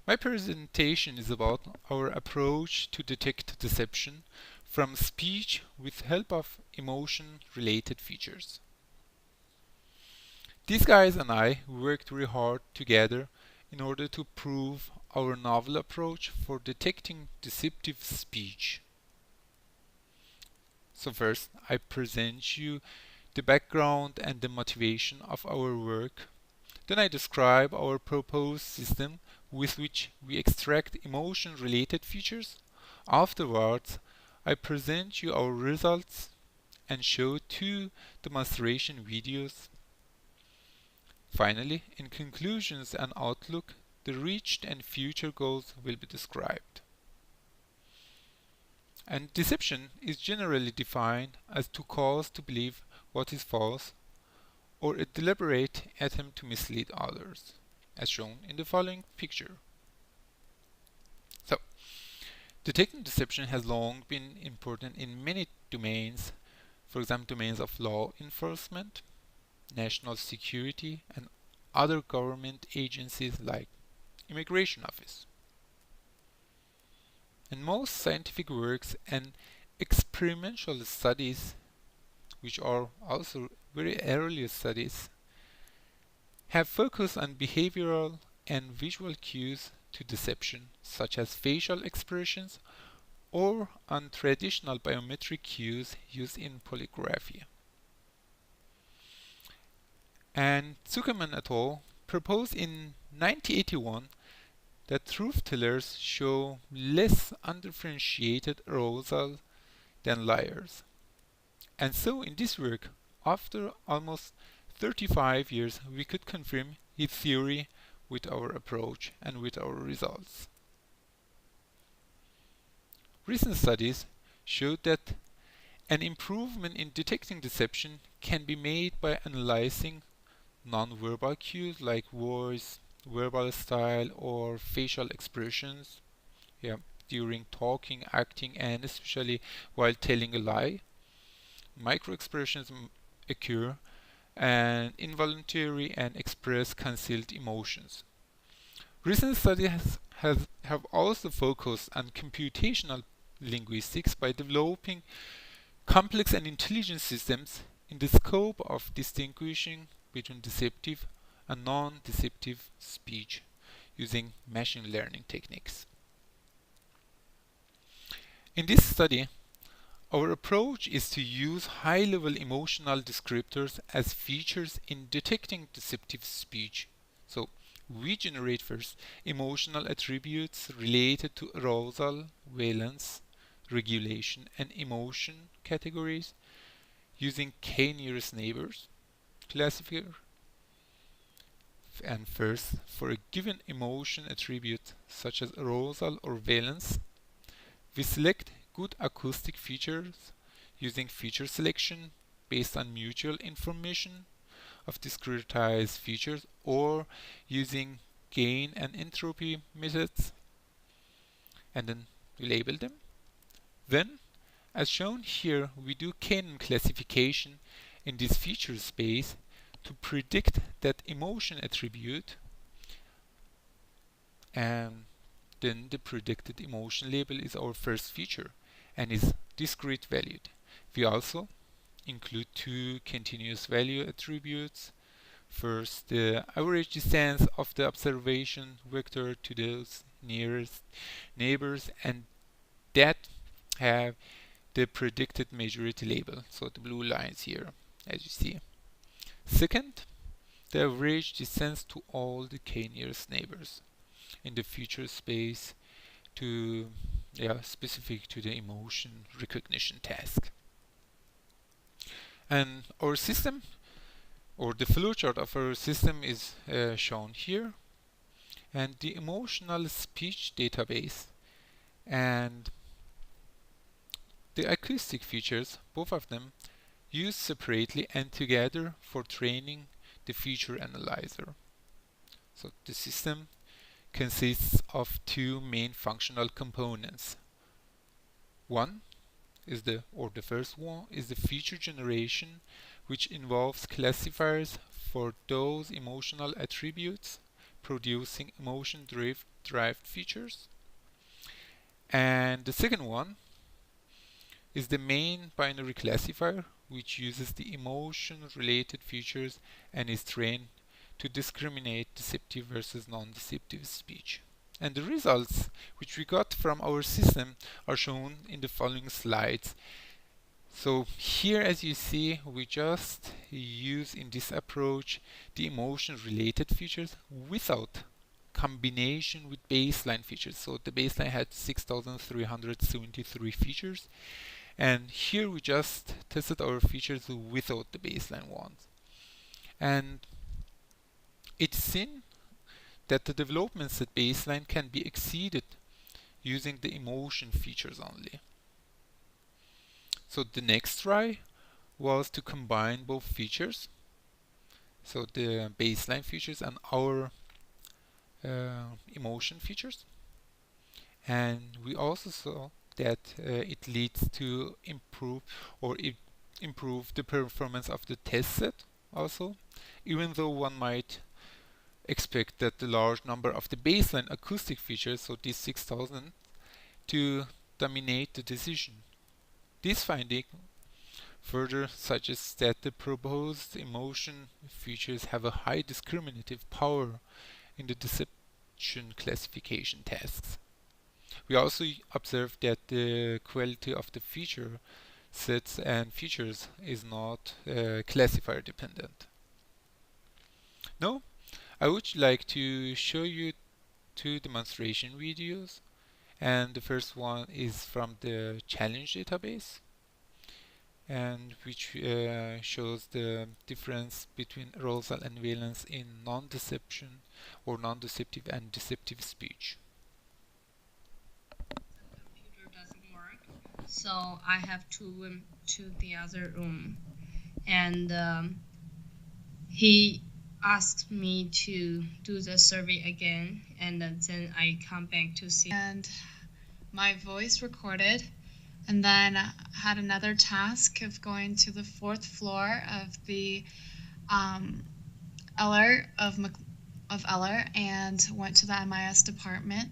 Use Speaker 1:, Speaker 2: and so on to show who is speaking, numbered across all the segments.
Speaker 1: My presentation is about our approach to detect deception from speech with help of emotion-related features. These guys and I worked really hard together in order to prove our novel approach for detecting deceptive speech. So first, I present you the background and the motivation of our work. Then I describe our proposed system with which we extract emotion-related features. Afterwards, I present you our results and show 2 demonstration videos. Finally, in conclusions and outlook, the reached and future goals will be described. And deception is generally defined as to cause to believe what is false, or a deliberate attempt to mislead others, as shown in the following picture. So, detecting deception has long been important in many domains, for example, domains of law enforcement, national security, and other government agencies like Immigration Office. And most scientific works and experimental studies, which are also very early studies, have focused on behavioral and visual cues to deception, such as facial expressions, or on traditional biometric cues used in polygraphy. And Zuckerman et al. Proposed in 1981 that truth tellers show less undifferentiated arousal than liars. And so in this work, after almost 35 years, we could confirm his theory with our approach and with our results. Recent studies showed that an improvement in detecting deception can be made by analyzing non-verbal cues like voice, verbal style, or facial expressions during talking, acting, and especially while telling a lie. Micro-expressions occur, and involuntary and express concealed emotions. Recent studies have also focused on computational linguistics by developing complex and intelligent systems in the scope of distinguishing between deceptive and non-deceptive speech using machine learning techniques. In this study, our approach is to use high-level emotional descriptors as features in detecting deceptive speech. So we generate first emotional attributes related to arousal, valence, regulation, and emotion categories using k-nearest neighbors classifier. And first, for a given emotion attribute such as arousal or valence, we select good acoustic features using feature selection based on mutual information of discretized features or using gain and entropy methods, and then we label them. Then, as shown here, we do k-NN classification in this feature space to predict that emotion attribute, and then the predicted emotion label is our first feature and is discrete valued. We also include 2 continuous value attributes. First, the average distance of the observation vector to those nearest neighbors, and that have the predicted majority label, so the blue lines here, as you see. Second, the average distance to all the k-nearest neighbors in the feature space to specific to the emotion recognition task. And our system, or the flowchart of our system, is shown here. And the emotional speech database and the acoustic features, both of them, used separately and together for training the feature analyzer. So the system consists of 2 main functional components. One is the first one is the feature generation, which involves classifiers for those emotional attributes producing emotion derived features. And the second one is the main binary classifier, which uses the emotion-related features and is trained to discriminate deceptive versus non-deceptive speech. And the results which we got from our system are shown in the following slides. So here, as you see, we just use in this approach the emotion-related features without combination with baseline features. So the baseline had 6,373 features, and here we just tested our features without the baseline ones. And it's seen that the developments at baseline can be exceeded using the emotion features only. So the next try was to combine both features, so the baseline features and our emotion features. And we also saw that it leads to improve the performance of the test set also, even though one might expect that the large number of the baseline acoustic features, so these 6,000, to dominate the decision. This finding further suggests that the proposed emotion features have a high discriminative power in the deception classification tasks. We also observed that the quality of the feature sets and features is not classifier dependent. Now, I would like to show you two demonstration videos, and the first one is from the challenge database, and which shows the difference between arousal and valence in non-deception or non-deceptive and deceptive speech.
Speaker 2: Computer doesn't work, so I have to went to the other room, and he asked me to do the survey again, and then I come back to see.
Speaker 3: And my voice recorded, and then had another task of going to the 4th floor of the Eller of Eller, and went to the MIS department.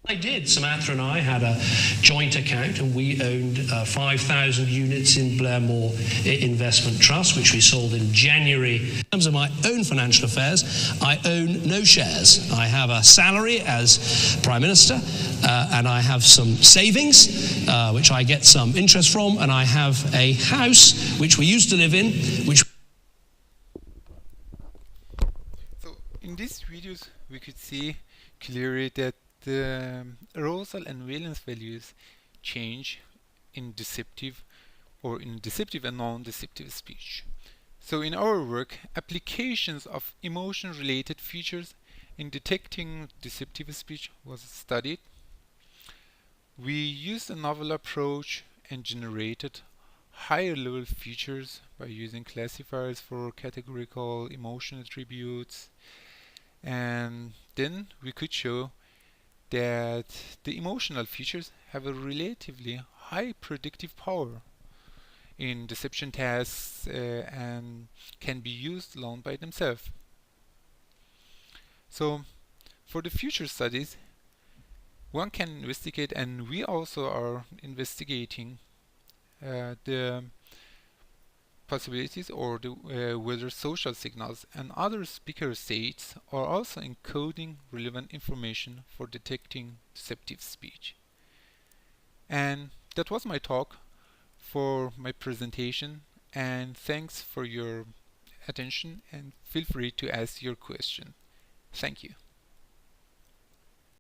Speaker 4: I did. Samantha and I had a joint account, and we owned 5,000 units in Blairmore Investment Trust, which we sold in January. In terms of my own financial affairs, I own no shares. I have a salary as Prime Minister, and I have some savings, which I get some interest from, and I have a house which we used to live in, which...
Speaker 1: So in these videos we could see clearly that the arousal and valence values change in deceptive and non-deceptive speech. So in our work, applications of emotion-related features in detecting deceptive speech was studied. We used a novel approach and generated higher level features by using classifiers for categorical emotion attributes, and then we could show that the emotional features have a relatively high predictive power in deception tasks and can be used alone by themselves. So for the future studies, one can investigate, and we also are investigating the possibilities or whether social signals and other speaker states are also encoding relevant information for detecting deceptive speech. And that was my talk for my presentation, and thanks for your attention, and feel free to ask your question. Thank you.